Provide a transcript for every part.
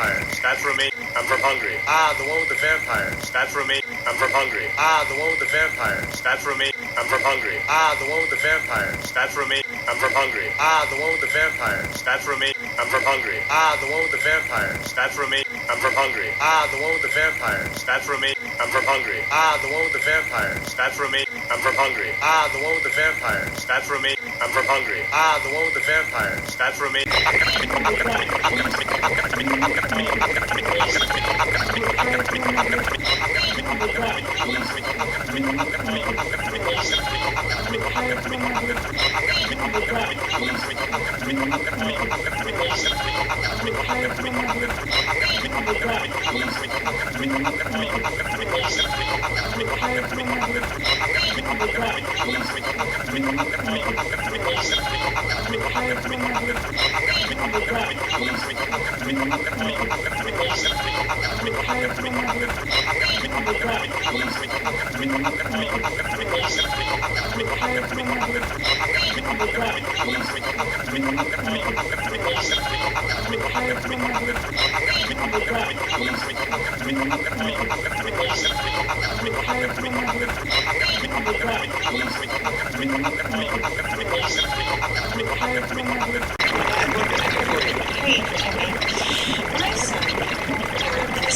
vampires. That's for me. I'm from Hungary. Ah, the one with the vampires. That's for me. I'm from Hungary. Ah, the one with the vampires. That's for me. I'm from Hungary. Ah, the one with the vampires. That's for me. I'm from Hungary. Ah, the one with the vampires. That's for me. I'm from Hungary. Ah, the one with the vampires. That's for me. I'm from Hungary. Ah, the one with the vampires. That's for me. I'm from Hungary. Ah, the one with the vampires. That's for me. I'm from Hungary. Ah, the one with the vampires. That's for me. I'm from Hungary. Ah, the one with the vampires. That's for me.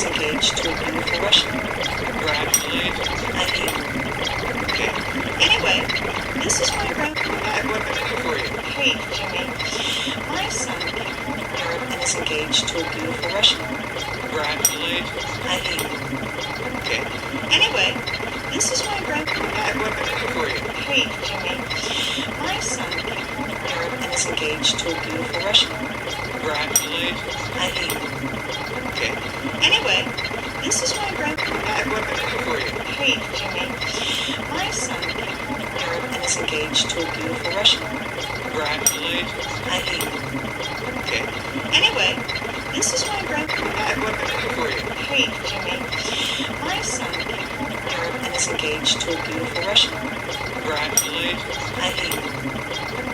Engaged to a beautiful Russian. Congratulations. I hate her. Okay. Anyway, this is my grandpa. What can I do for you? Hey, Jimmy. My son, Eric, is engaged to a beautiful Russian. Congratulations. I hate her. Okay. Anyway, this is my grandpa. What can I do for you? Hey, Jimmy. My son, Eric, is engaged to a beautiful Russian. Congratulations. I hate her. Okay. Anyway, this is my grandpa. What can I do for you? Hey, Jimmy. My son, Eric, is engaged to a beautiful Russian. Congratulations. I hate her. Okay. Anyway, this is my grandpa. What can I do for you? Hey, Jimmy. My son, Eric, is engaged to a beautiful Russian. Congratulations. I hate her.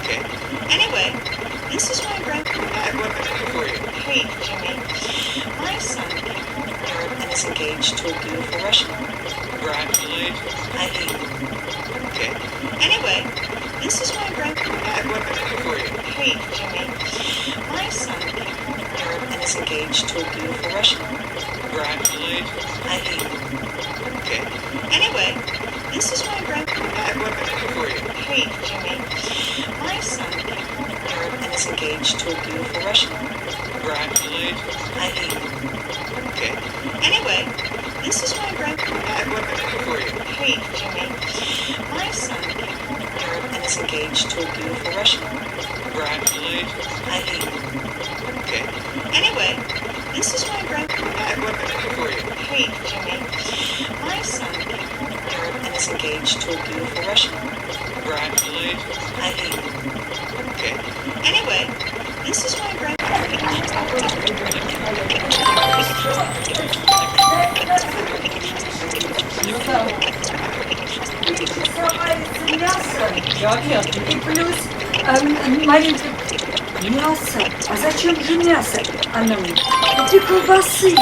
Okay. Anyway, this is my grandpa. What can I do for you? Hey, Jimmy. My son, Eric, is engaged to a beautiful Russian. Congratulations. I hate her. Okay. Anyway, this is my grandpa. What can I do for you? Hey, Jimmy. My son, Eric, is engaged to a beautiful Russian. Congratulations. I hate her. Okay. Anyway, this is my grandpa. What can I do for you? Hey, Jimmy. My son, Eric, is engaged to a beautiful Russian. Congratulations. I hate her. Okay. Anyway, this is my grandpa. What can I do for you? Hey, Jimmy. My son, Eric, is engaged to a beautiful Russian. Congratulations. I hate her. Okay. Anyway, this is my grandpa. What can I do for you? Hey, Jimmy. My son, Eric, is engaged to a beautiful Russian. Congratulations. I hate her. Okay. Anyway, this is my grandpa. Мясо и плюс маленькое мясо. А зачем же мясо? Она мне. Купи колбасы.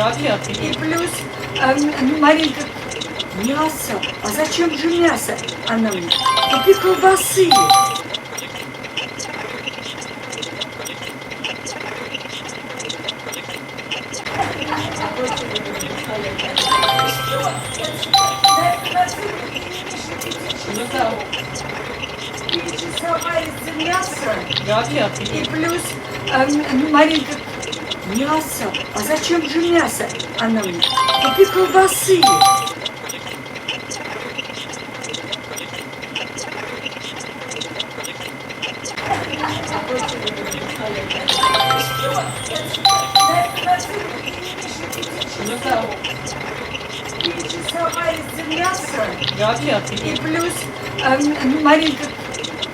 Мясо и плюс маленькое мясо. А зачем же мясо? Она мне. Купи колбасы. Мясо и плюс маленькое мясо. А зачем же мясо? Она мне. Купи колбасы. Мясо и плюс маленькое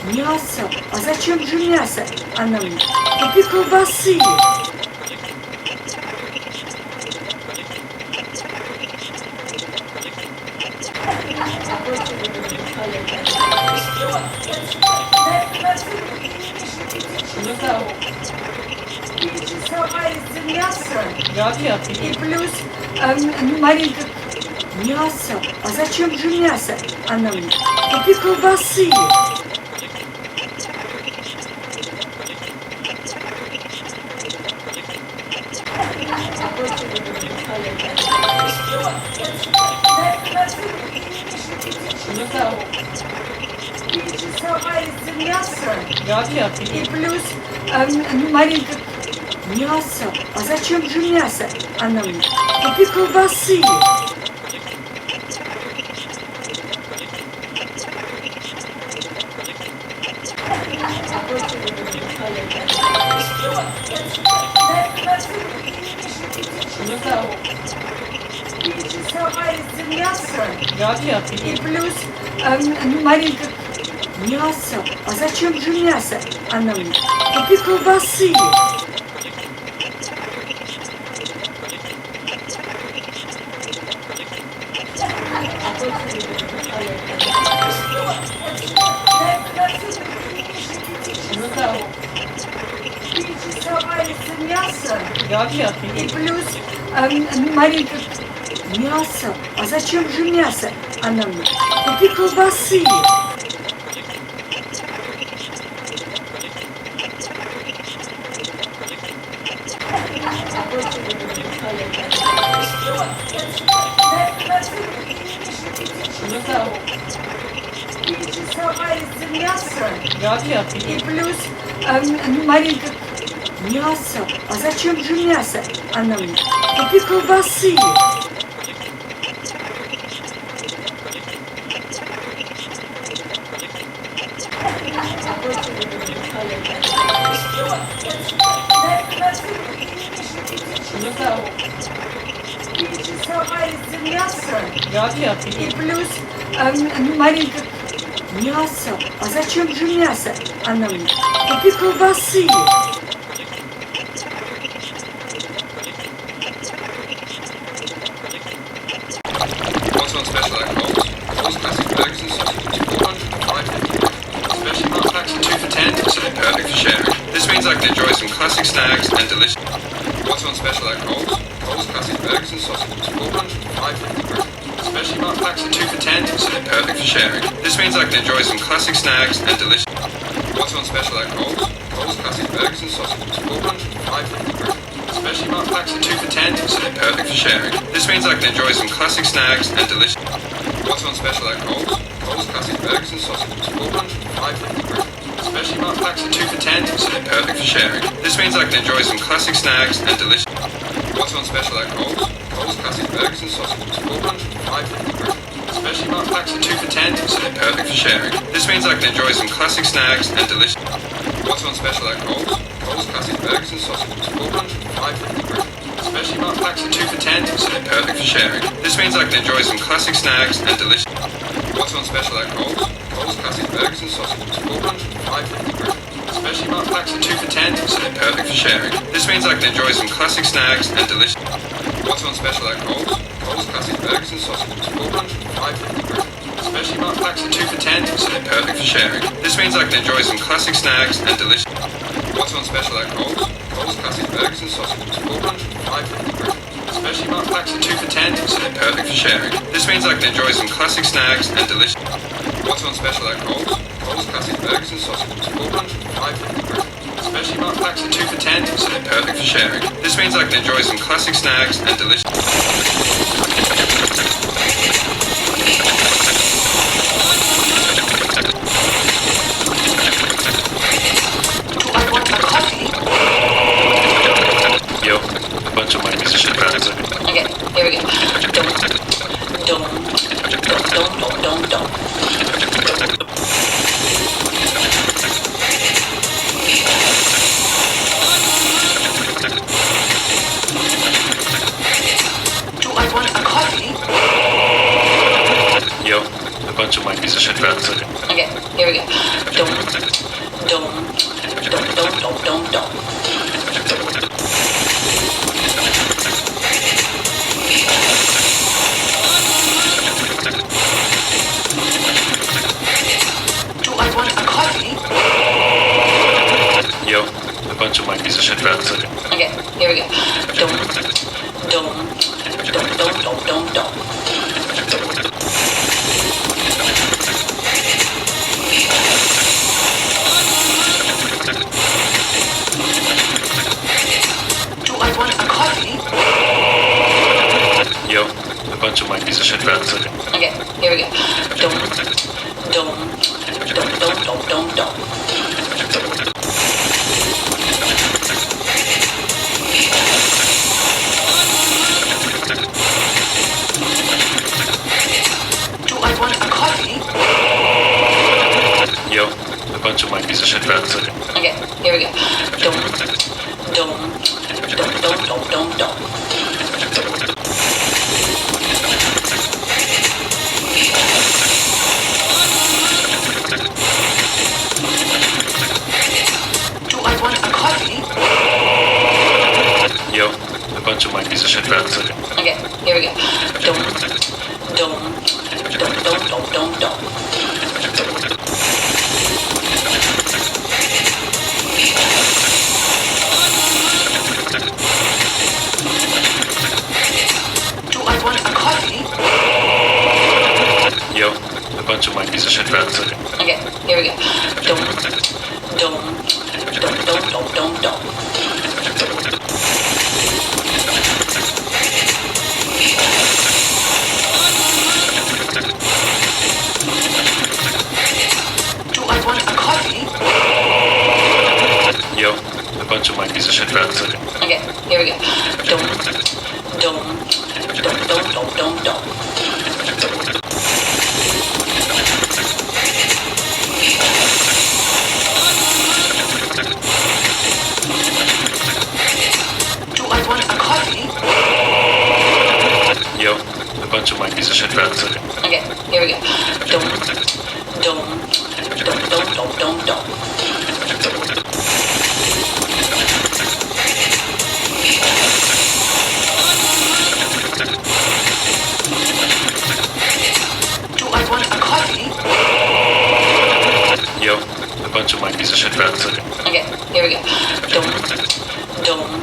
Мясо. А зачем же мясо? Она мне. Купи колбасы. Перечесовались мясо. И плюс Маринка. Мясо. А зачем же мясо? Она мне. Купи колбасы. Перечесовались мясо. И плюс Маринка. Мясо. А зачем же мясо? Она мне. Купи колбасы. Перечесовались мясо. И плюс Маринка. Мясо. А зачем же мясо? Она мне. Купи колбасы. Перечесовались мясо. И плюс Маринка. Мясо. А зачем же мясо? Она мне. Купи колбасы. Перечесовались мясо. И плюс Маринка. Мясо. А зачем же мясо? Она мне. Купи колбасы. Перечесовались мясо. И плюс Маринка. Мясо. А зачем же мясо? Она мне. Купи колбасы. What's on special at Coles? Coles classic burgers and sausages, 405. Specially marked packs of 2 for 10, so they're perfect for sharing. This means I can enjoy some classic snacks and delicious. What's on special at Coles? Coles classic burgers and sausages, 405. Specially marked packs of 2 for 10, so they're perfect for sharing. This means I can enjoy some classic snacks and delicious. What's on special at Coles? Coles classic burgers and sausages, 405. Specially marked packs of 2 for 10, so they're perfect for sharing. This means I can enjoy some classic snacks and delicious. What's on special at Coles? Coles classic burgers and sausages, 405. Specially marked packs of 2 for 10, so they're perfect for sharing. This means I can enjoy some classic snacks and delicious. What's on special at Coles? Coles classic burgers and sausages, 405. Specially marked packs of 2 for 10, so they're perfect for sharing. This means I can enjoy some classic snacks and delicious. What's on special at Coles? Coles classic burgers and sausages, 405. Specially marked packs of 2 for 10, so they're perfect for sharing. This means I can enjoy some classic snacks and delicious. What's on special at Coles? Coles classic burgers and sausages, 405. Specially marked packs of 2 for 10, so they're perfect for sharing. This means I can enjoy some classic snacks and delicious. What's on special at Coles? Coles classic burgers and sausages, 405. Specially marked packs of 2 for 10, so they're perfect for sharing. This means I can enjoy some classic snacks and delicious. What's on special at Coles? Coles classic burgers and sausages, 405. Specially marked packs of 2 for 10, so they're perfect for sharing. This means I can enjoy some classic snacks and delicious. What's on special at Coles? Coles classic burgers and sausages, 405. Specially marked packs of 2 for 10, so they're perfect for sharing. This means I can enjoy some classic snacks and delicious. Yo, a bunch of my musician friends. Okay, here we go. Don't. bunch of my piece of shit friends. Okay, here we go. Dome. Do I want a coffee? Yo, a bunch of my piece of shit friends. Okay, here we go. Dome. Do I want a coffee? Yo, a bunch of my piece of shit friends. Okay, here we go. Dome. Do I want a coffee? Yo, a bunch of my piece of shit friends. Okay, here we go. Dome. Do I want a coffee? Yo, a bunch of my piece of shit friends. Okay, here we go. Dome. Do I want a coffee? Yo, a bunch of my piece of shit friends. Okay, here we go. Dome. Do I want a coffee? Yo, a bunch of my piece of shit friends. Okay, here we go. Dome. Do I want a coffee? Yo, a bunch of my piece of shit friends. Okay, here we go. Dome. Do I want a coffee? Yo, a bunch of my piece of shit friends. Okay, here we go. Dome.